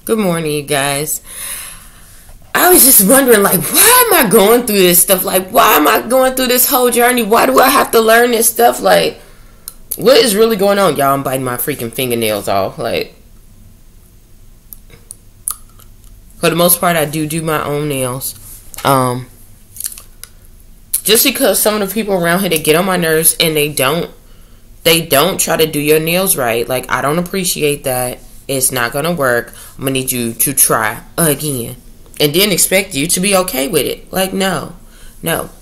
Good morning, you guys. I was just wondering, like, why am I going through this stuff? Like, why am I going through this whole journey? Why do I have to learn this stuff? Like, what is really going on? Y'all, I'm biting my freaking fingernails off. Like, for the most part, I do my own nails. Just because some of the people around here, they get on my nerves and they don't try to do your nails right. Like, I don't appreciate that. It's not gonna work. I'm gonna need you to try again, and then expect you to be okay with it. Like, no.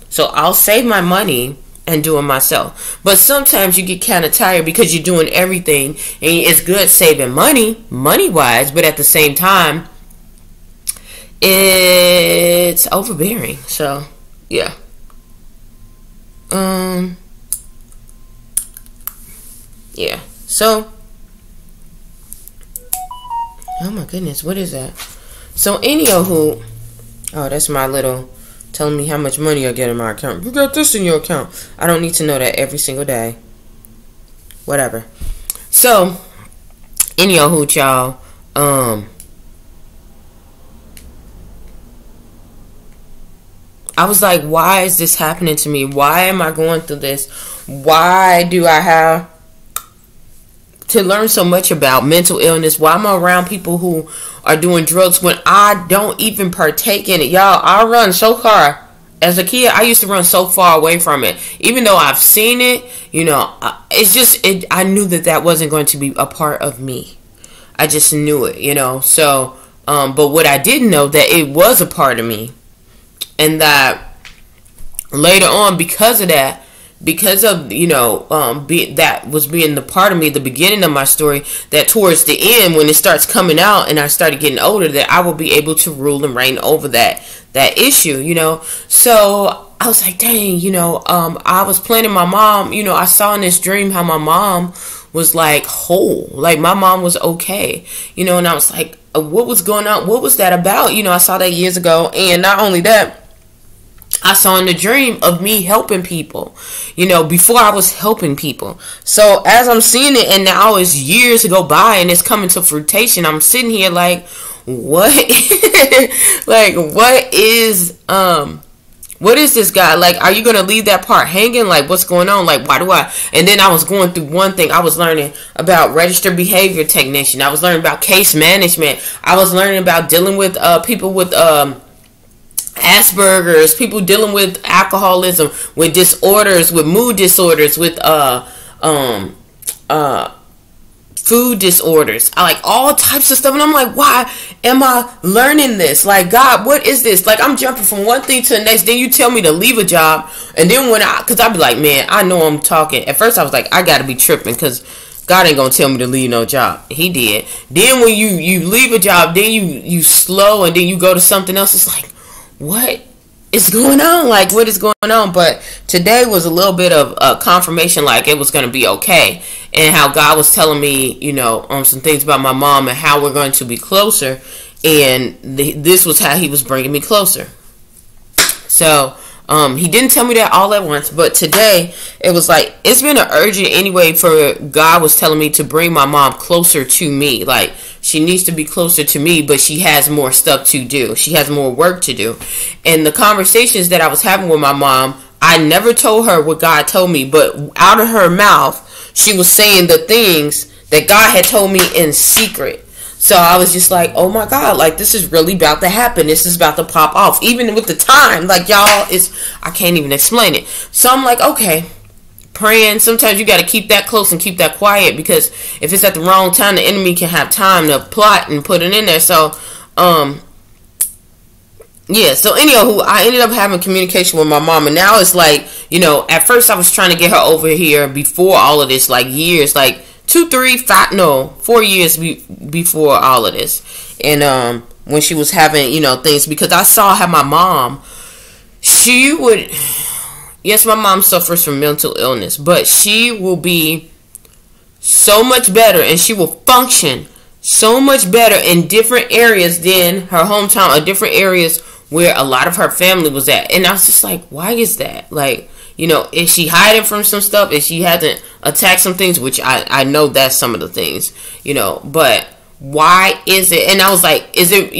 So I'll save my money and do it myself. But sometimes you get kind of tired because you're doing everything, and it's good saving money wise, but at the same time, it's overbearing. So yeah. Yeah. So. Oh my goodness, what is that? So anywho, that's my little telling me how much money I get in my account. You got this in your account. I don't need to know that every single day. Whatever. So anywho, y'all, I was like, why is this happening to me? Why am I going through this? Why do I have to learn so much about mental illness? Why am I around people who are doing drugs when I don't even partake in it? Y'all, I run so far. As a kid, I used to run so far away from it. Even though I've seen it, it's just, I knew that wasn't going to be a part of me. I just knew it, So, but what I didn't know, that it was a part of me. And that later on, because of that, that was being the part of me, the beginning of my story, that towards the end, when it starts coming out and I started getting older, that I will be able to rule and reign over that issue, So I was like, dang, I was planning my mom, I saw in this dream how my mom was like whole, like my mom was okay, and I was like, what was going on? What was that about? I saw that years ago. And not only that, I saw in the dream of me helping people, before I was helping people. So as I'm seeing it, and now it's years to go by and it's coming to fruition, I'm sitting here like, what? Like, what is this guy? Like, are you going to leave that part hanging? Like, what's going on? Like, why do I? And then I was going through one thing. I was learning about registered behavior technician. I was learning about case management. I was learning about dealing with people with Asperger's, people dealing with alcoholism, with disorders, with mood disorders, with food disorders. I like all types of stuff, and I'm like, why am I learning this? Like, God, what is this? Like, I'm jumping from one thing to the next. Then you tell me to leave a job, and then because I'd be like, man, I know I'm talking. At first, I was like, I gotta be tripping because God ain't gonna tell me to leave no job. He did. Then when you leave a job, then you slow, and then you go to something else. It's like, what is going on? Like, what is going on? But today was a little bit of confirmation, like it was going to be okay, and how God was telling me, some things about my mom and how we're going to be closer, and this was how he was bringing me closer. So he didn't tell me that all at once, but today it was like, it's been an urgent anyway, for God was telling me to bring my mom closer to me. Like, she needs to be closer to me, but she has more stuff to do. She has more work to do. And the conversations that I was having with my mom, I never told her what God told me, but out of her mouth, she was saying the things that God had told me in secret. So I was just like, oh my God, like, this is really about to happen. This is about to pop off. Even with the time, like, y'all, I can't even explain it. So I'm like, okay, praying. Sometimes you got to keep that close and keep that quiet, because if it's at the wrong time, the enemy can have time to plot and put it in there. So, yeah. So anyhow, I ended up having communication with my mom, and now it's like, at first I was trying to get her over here before all of this, like years, like 4 years before all of this. And when she was having, things, because I saw how my mom, yes, my mom suffers from mental illness, but she will be so much better, and she will function so much better in different areas than her hometown, or different areas where a lot of her family was at. And I was just like, why is that? Like, is she hiding from some stuff? If she hasn't attacked some things, which I know that's some of the things, but why is it? And I was like, is it,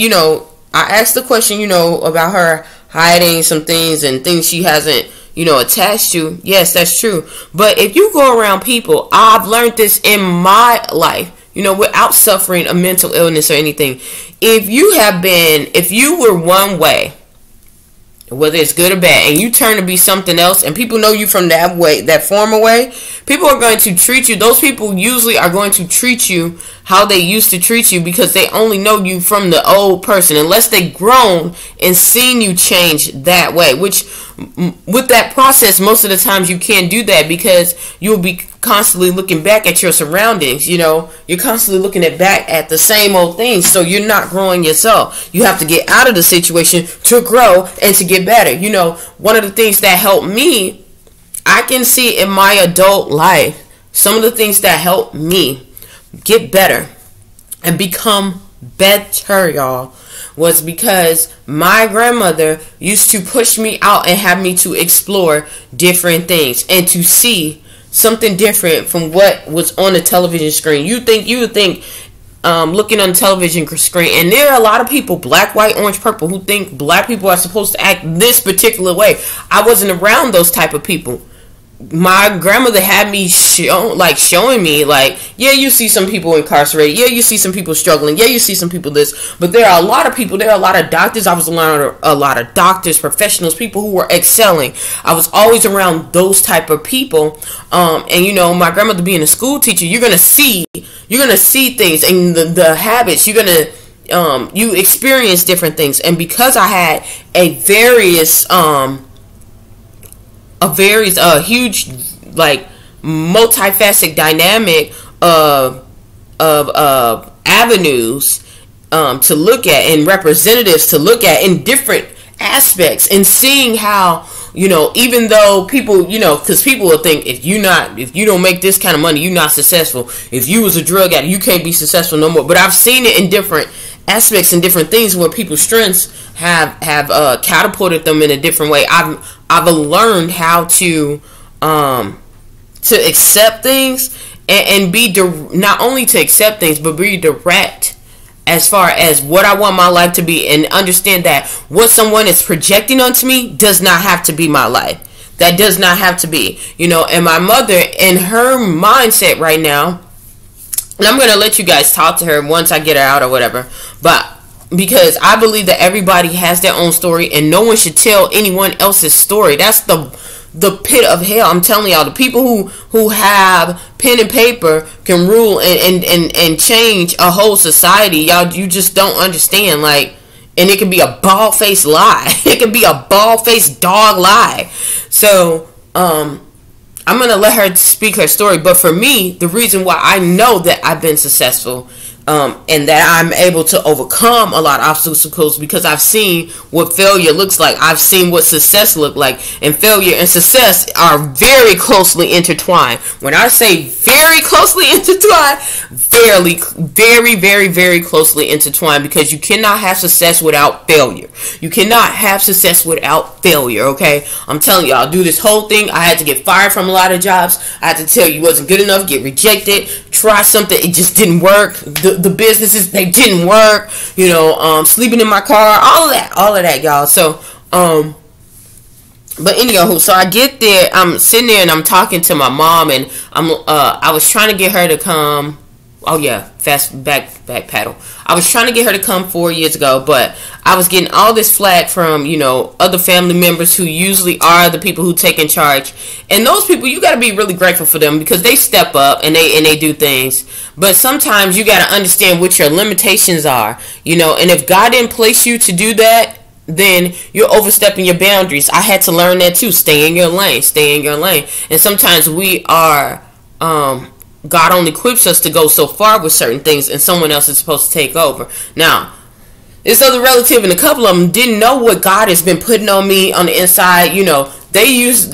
I asked the question, about her hiding some things and things she hasn't, attached to. Yes, that's true. But if you go around people, I've learned this in my life, without suffering a mental illness or anything. If you were one way, whether it's good or bad, and you turn to be something else, and people know you from that way, that former way, people are going to treat you. Those people usually are going to treat you how they used to treat you, because they only know you from the old person, unless they grown and seen you change that way. Which, with that process, most of the times you can't do that, because you'll be constantly looking back at your surroundings. You're constantly looking back at the same old things, so you're not growing yourself. You have to get out of the situation to grow and to get better. One of the things that helped me, I can see in my adult life, some of the things that helped me get better and become better, y'all, was because my grandmother used to push me out and have me to explore different things and to see something different from what was on the television screen. You would think looking on the television screen, and there are a lot of people, black, white, orange, purple, who think black people are supposed to act this particular way. I wasn't around those type of people. My grandmother had me showing me, yeah, you see some people incarcerated, yeah, you see some people struggling, yeah, you see some people this, but there are a lot of people, there are a lot of doctors. I was around a lot of doctors, professionals, people who were excelling. I was always around those type of people, and my grandmother being a school teacher, you're gonna see things, and the habits, you experience different things. And because I had a huge, multifaceted dynamic of avenues to look at, and representatives to look at in different aspects, and seeing how, even though people, because people will think, if you don't make this kind of money, you're not successful. If you was a drug addict, you can't be successful no more. But I've seen it in different aspects and different things where people's strengths have catapulted them in a different way. I've learned how to accept things and be not only to accept things, but be direct as far as what I want my life to be, and understand that what someone is projecting onto me does not have to be my life. That does not have to be, and my mother, in her mindset right now, and I'm going to let you guys talk to her once I get her out or whatever, but because I believe that everybody has their own story, and no one should tell anyone else's story. That's the pit of hell. I'm telling y'all, the people who have pen and paper can rule and change a whole society. Y'all, you just don't understand. And it can be a bald-faced lie. It can be a bald-faced dog lie. So, I'm going to let her speak her story. But for me, the reason why I know that I've been successful, and that I'm able to overcome a lot of obstacles, because I've seen what failure looks like. I've seen what success look like. And failure and success are very closely intertwined. When I say very closely intertwined, very, very, very closely intertwined, because you cannot have success without failure. You cannot have success without failure, okay? I'm telling you, I'll do this whole thing. I had to get fired from a lot of jobs. I had to tell you, wasn't good enough, get rejected, try something, it just didn't work. The businesses, they didn't work, sleeping in my car, all of that, y'all. So, but anyhow, so I get there, I'm sitting there and I'm talking to my mom, and I was trying to get her to come. Oh yeah, fast back paddle. I was trying to get her to come 4 years ago, but I was getting all this flack from, other family members who usually are the people who take in charge. And those people, you got to be really grateful for them, because they step up and they do things. But sometimes you got to understand what your limitations are, and if God didn't place you to do that, then you're overstepping your boundaries. I had to learn that too. Stay in your lane. And sometimes we are, God only equips us to go so far with certain things, and someone else is supposed to take over. Now, this other relative, and a couple of them didn't know what God has been putting on me on the inside. They used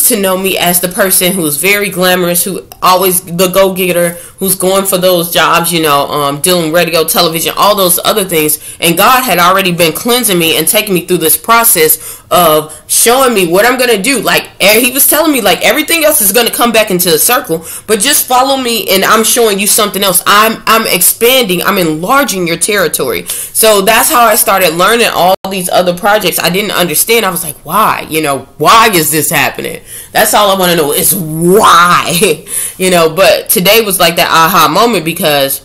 to know me as the person who's very glamorous, who always the go-getter who's going for those jobs, doing radio, television, all those other things. And God had already been cleansing me and taking me through this process of showing me what I'm going to do. Like, he was telling me, like, everything else is going to come back into the circle, but just follow me and I'm showing you something else. I'm expanding, I'm enlarging your territory. So that's how I started learning all these other projects I didn't understand. I was like, why? Why is this happening? That's all I want to know is why. But today was like that aha moment, because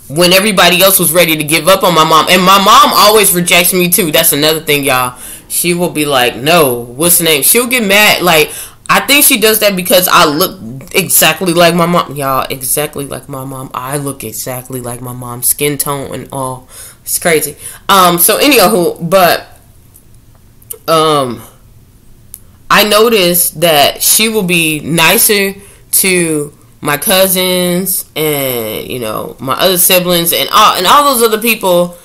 when everybody else was ready to give up on my mom, and my mom always rejects me too. That's another thing, y'all. She will be like, no, what's the name? She'll get mad. Like, I think she does that because I look exactly like my mom. Y'all, exactly like my mom. I look exactly like my mom. Skin tone and all. It's crazy. So anywho, but I noticed that she will be nicer to my cousins and my other siblings and all those other people,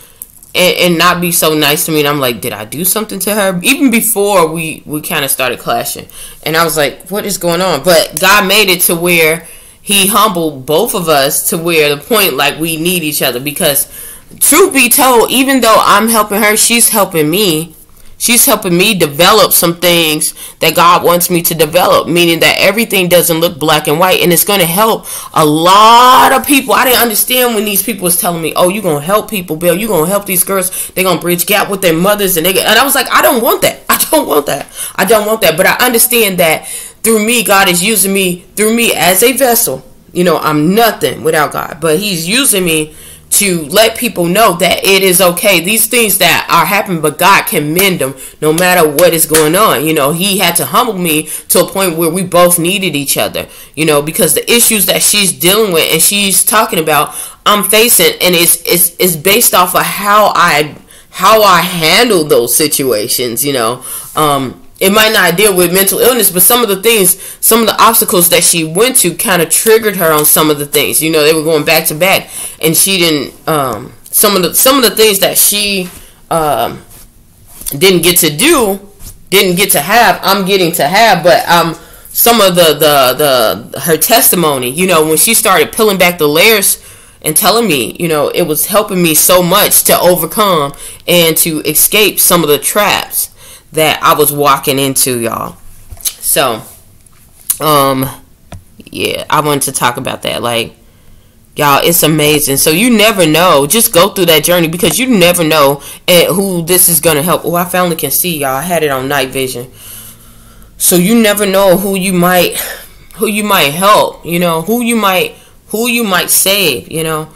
and not be so nice to me. And I'm like, did I do something to her? Even before we kind of started clashing, and I was like, what is going on? But God made it to where he humbled both of us to where the point, like, we need each other, because truth be told, even though I'm helping her, she's helping me. She's helping me develop some things that God wants me to develop, meaning that everything doesn't look black and white, and it's going to help a lot of people. I didn't understand when these people was telling me, oh, you're going to help people, Bill. You're going to help these girls. They're going to bridge gap with their mothers. And I was like, I don't want that. I don't want that. But I understand that through me, God is using me through me as a vessel. I'm nothing without God, but he's using me to let people know that it is okay. These things that are happening, but God can mend them no matter what is going on. He had to humble me to a point where we both needed each other, because the issues that she's dealing with and she's talking about, I'm facing, and it's based off of how I handle those situations. It might not deal with mental illness, but some of the obstacles that she went to kind of triggered her on some of the things. They were going back to back, and she didn't. Some of the things that she didn't get to have, I'm getting to have. But some of her testimony, when she started peeling back the layers and telling me, it was helping me so much to overcome and to escape some of the traps that I was walking into, y'all. So, yeah, I wanted to talk about that. Like, y'all, it's amazing. So you never know. Just go through that journey, because you never know who this is going to help. Oh, I finally can see, y'all. I had it on night vision. So you never know who you might help, who you might save, to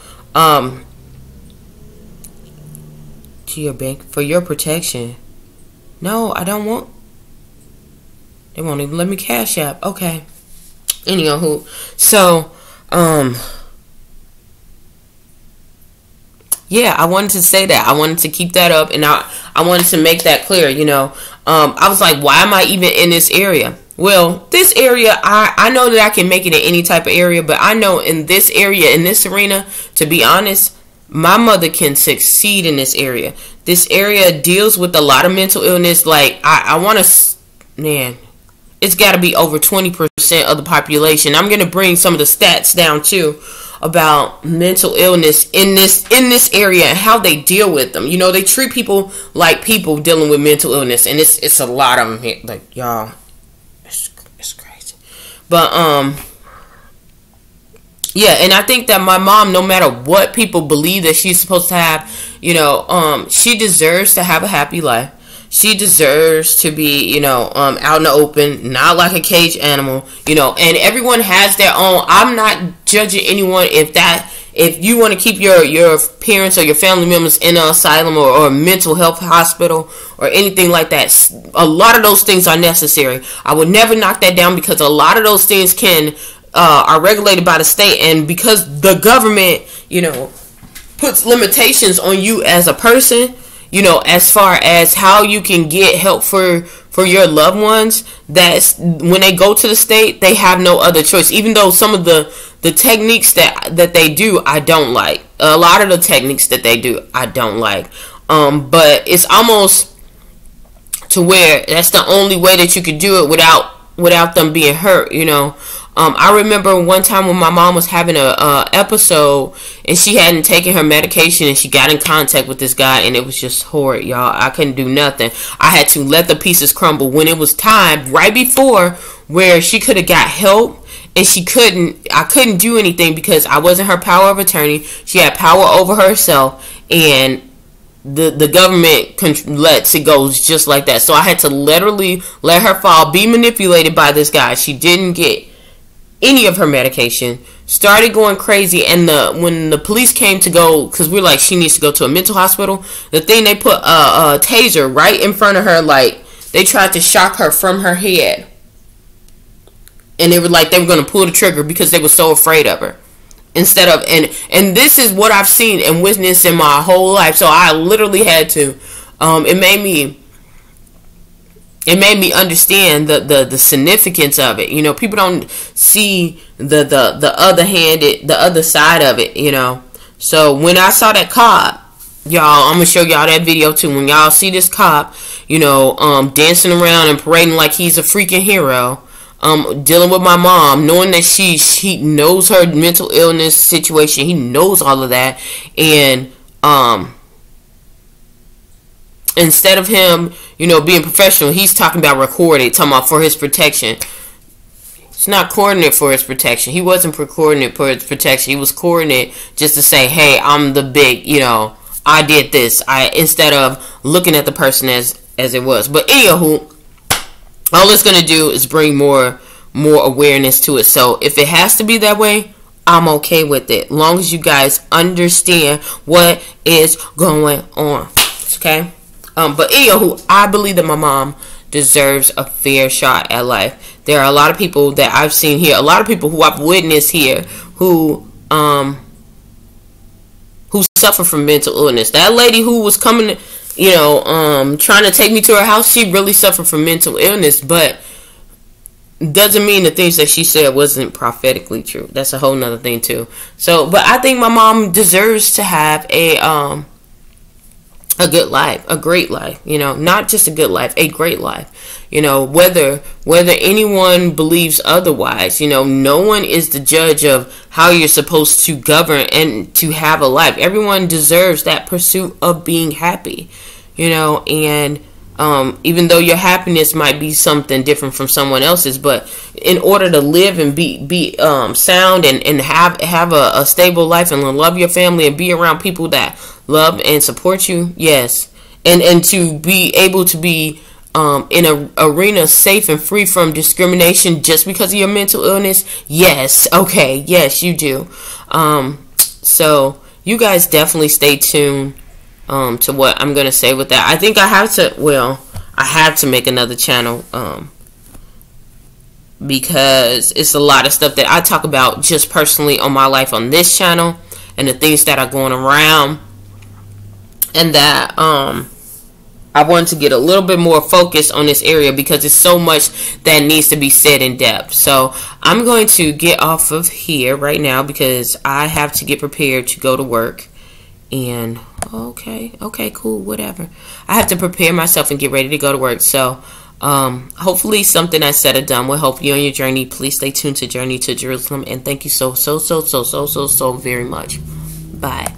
your bank for your protection. No, I don't want. They won't even let me cash app. Okay. Anywho, so yeah, I wanted to say that. I wanted to keep that up, and I wanted to make that clear. I was like, why am I even in this area? Well, this area, I know that I can make it in any type of area, but I know in this area, in this arena, to be honest, my mother can succeed in this area. This area deals with a lot of mental illness. Like, I want to, man, it's got to be over 20% of the population. I'm going to bring some of the stats down too about mental illness in this area and how they deal with them. They treat people like people dealing with mental illness, and it's a lot of them here. Like, y'all, it's crazy. But yeah, and I think that my mom, no matter what people believe that she's supposed to have, she deserves to have a happy life. She deserves to be, out in the open, not like a caged animal, and everyone has their own. I'm not judging anyone if you want to keep your parents or your family members in an asylum or a mental health hospital or anything like that. A lot of those things are necessary. I would never knock that down, because a lot of those things are regulated by the state, and because the government, puts limitations on you as a person, as far as how you can get help for your loved ones, that's when they go to the state, they have no other choice. Even though some of the techniques that they do, I don't like. A lot of the techniques that they do, I don't like. But it's almost to where that's the only way that you could do it without them being hurt, I remember one time when my mom was having a episode and she hadn't taken her medication and she got in contact with this guy, and it was just horrid, y'all. I couldn't do nothing. I had to let the pieces crumble when it was time right before where she could have got help, and I couldn't do anything because I wasn't her power of attorney. She had power over herself, and the government lets it go just like that. So I had to literally let her fall, be manipulated by this guy. She didn't get any of her medication, started going crazy, and when the police came to go, because we're like, she needs to go to a mental hospital, the thing, they put a taser right in front of her, like they tried to shock her from her head, and they were going to pull the trigger because they were so afraid of her. Instead of, and this is what I've seen and witnessed in my whole life, so I literally had to, it made me understand the significance of it. You know, people don't see the other side of it, you know. So when I saw that cop, y'all, I'm gonna show y'all that video too. When y'all see this cop, you know, dancing around and parading like he's a freaking hero, dealing with my mom, knowing that he knows her mental illness situation, he knows all of that, and instead of him, you know, being professional, he's talking about recorded, talking about for his protection. It's not coordinate for his protection. He wasn't coordinate for his protection. He was coordinate just to say, hey, I'm the big, you know, I did this. Instead of looking at the person as it was. But anywho, all it's gonna do is bring more awareness to it. So if it has to be that way, I'm okay with it, long as you guys understand what is going on. Okay. But anywho, I believe that my mom deserves a fair shot at life. There are a lot of people that I've seen here, a lot of people who I've witnessed here who suffer from mental illness. That lady who was coming, you know, trying to take me to her house, she really suffered from mental illness, but doesn't mean the things that she said wasn't prophetically true. That's a whole nother thing too. So, but I think my mom deserves to have a good life, a great life, you know, not just a good life, a great life, you know, whether anyone believes otherwise, you know, no one is the judge of how you're supposed to govern and to have a life. Everyone deserves that pursuit of being happy, you know, and even though your happiness might be something different from someone else's, but in order to live and be sound and have a stable life and love your family and be around people that love and support you, yes, and to be able to be in an arena safe and free from discrimination just because of your mental illness, yes, okay, yes, you do. So you guys definitely stay tuned to what I'm gonna say with that. I think I have to make another channel because it's a lot of stuff that I talk about just personally on my life on this channel and the things that are going around, and that I wanted to get a little bit more focused on this area because there's so much that needs to be said in depth. So I'm going to get off of here right now because I have to get prepared to go to work. And okay, cool, whatever. I have to prepare myself and get ready to go to work. So hopefully something I said or done will help you on your journey. Please stay tuned to Journey to Jerusalem, and thank you so very much. Bye.